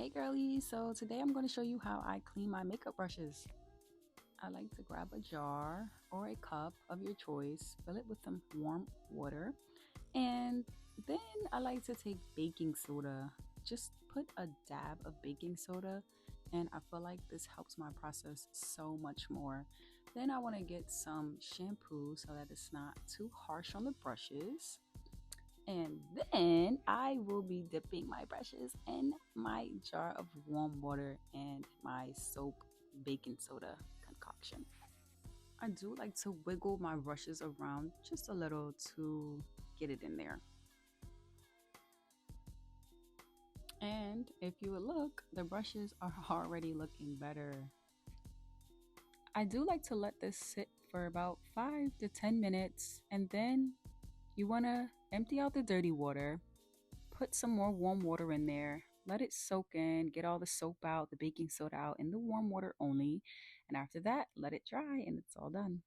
Hey girlies, so today I'm going to show you how I clean my makeup brushes. I like to grab a jar or a cup of your choice, fill it with some warm water, and then I like to take baking soda. Just put a dab of baking soda, and I feel like this helps my process so much more. Then I want to get some shampoo so that it's not too harsh on the brushes. And then I will be dipping my brushes in my jar of warm water and my soap baking soda concoction. I do like to wiggle my brushes around just a little to get it in there. And if you would look, the brushes are already looking better. I do like to let this sit for about 5 to 10 minutes, and then you want to empty out the dirty water. Put some more warm water in there. Let it soak in, get all the soap out, the baking soda out in the warm water only. And after that, let it dry and it's all done.